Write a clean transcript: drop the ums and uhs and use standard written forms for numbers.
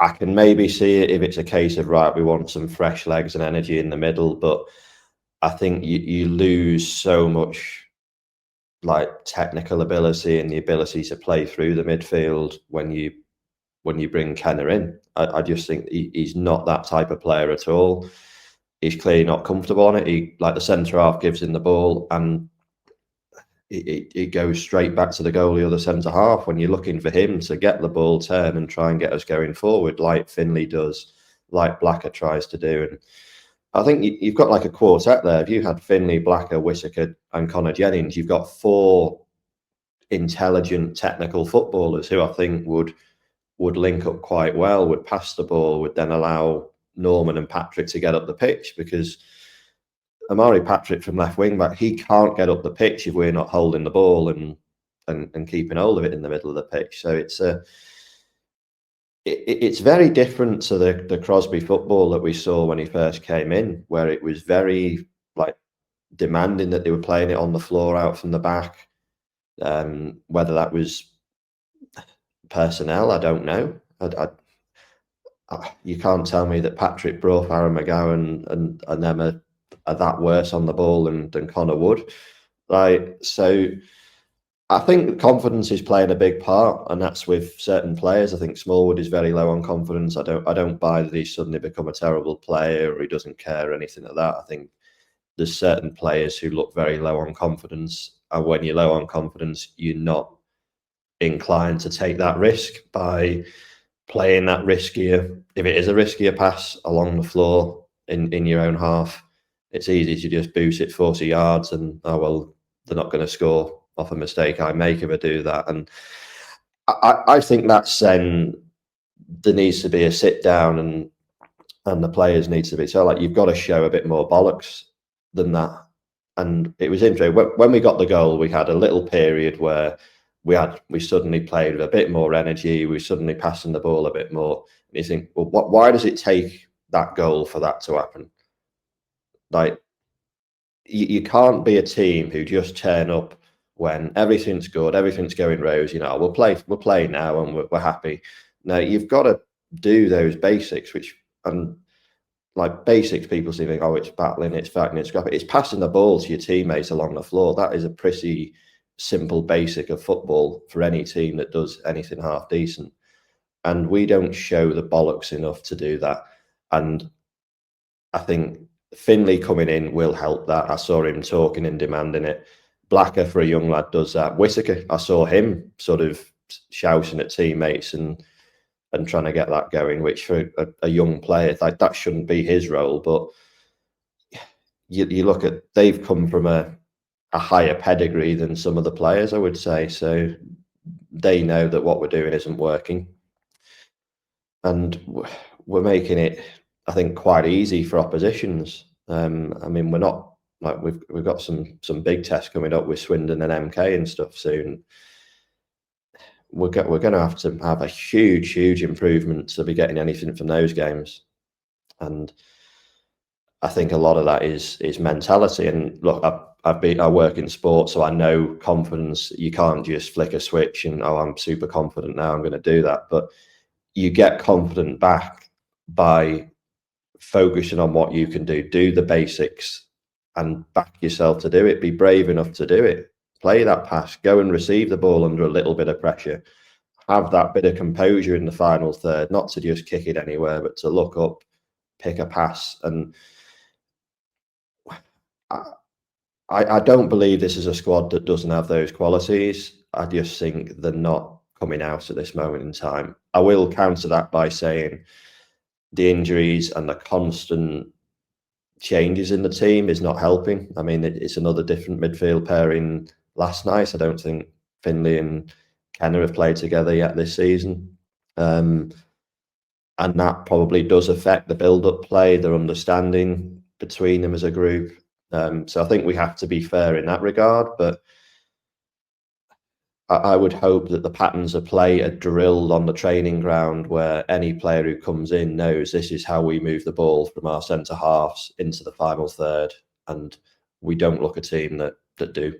I can maybe see it if it's a case of, right, we want some fresh legs and energy in the middle, but I think you lose so much like technical ability and the ability to play through the midfield when you bring Kenner in. I just think he's not that type of player at all. He's clearly not comfortable on it. He, like, the centre half gives him the ball and it goes straight back to the goalie or the centre half when you're looking for him to get the ball, turn and try and get us going forward, like Finlay does, like Blacker tries to do. And I think you've got like a quartet there. If you had Finlay, Blacker, Whittaker and Connor Jennings, you've got 4 intelligent technical footballers who I think would link up quite well, would pass the ball, would then allow Norman and Patrick to get up the pitch, because Amari Patrick from left wing back, he can't get up the pitch if we're not holding the ball and keeping hold of it in the middle of the pitch. So it's very different to the Crosby football that we saw when he first came in, where it was very like demanding that they were playing it on the floor out from the back. Whether that was personnel, I don't know. You can't tell me that Patrick Brough, Aaron McGowan and them are that worse on the ball than Connor Wood. Like, so I think confidence is playing a big part, and that's with certain players. I think Smallwood is very low on confidence. I don't buy that he's suddenly become a terrible player or he doesn't care or anything like that. I think there's certain players who look very low on confidence, and when you're low on confidence, you're not inclined to take that risk by playing that riskier. If it is a riskier pass along the floor in your own half, it's easy to just boost it 40 yards and, oh, well, they're not going to score off a mistake I make if I do that. And I think that's then there needs to be a sit down and the players need to be, so like, you've got to show a bit more bollocks than that. And it was interesting when we got the goal, we had a little period where we suddenly played with a bit more energy. We suddenly passing the ball a bit more. And you think, well, why does it take that goal for that to happen? Like, you can't be a team who just turn up when everything's good, everything's going rose. You know, we're playing now and we're happy. No, you've got to do those basics, and like basics, people see think, oh, it's battling, it's fighting, it's scrapping. It's passing the ball to your teammates along the floor. That is a pretty simple basic of football for any team that does anything half decent. And we don't show the bollocks enough to do that. And I think Finlay coming in will help that. I saw him talking and demanding it. Blacker, for a young lad, does that. Whittaker, I saw him sort of shouting at teammates and trying to get that going, which for a young player, like, that shouldn't be his role. But you look at, they've come from a higher pedigree than some of the players, I would say. So they know that what we're doing isn't working. And we're making it, I think, quite easy for oppositions. I mean, we're not, like, we've got some big tests coming up with Swindon and MK and stuff soon. We're going to have a huge improvement to be getting anything from those games. And I think a lot of that is mentality. And look, I work in sport, so I know confidence. You can't just flick a switch and, oh, I'm super confident now, I'm going to do that. But you get confident back by focusing on what you can do the basics and back yourself to do it. Be brave enough to do it. Play that pass, go and receive the ball under a little bit of pressure. Have that bit of composure in the final third, not to just kick it anywhere, but to look up, pick a pass. And I don't believe this is a squad that doesn't have those qualities. I just think they're not coming out at this moment in time. I will counter that by saying the injuries and the constant changes in the team is not helping. I mean, it's another different midfield pairing last night. I don't think Finlay and Kenner have played together yet this season. And that probably does affect the build-up play, their understanding between them as a group. So I think we have to be fair in that regard. But I would hope that the patterns of play are drilled on the training ground, where any player who comes in knows this is how we move the ball from our centre halves into the final third, and we don't look a team that do.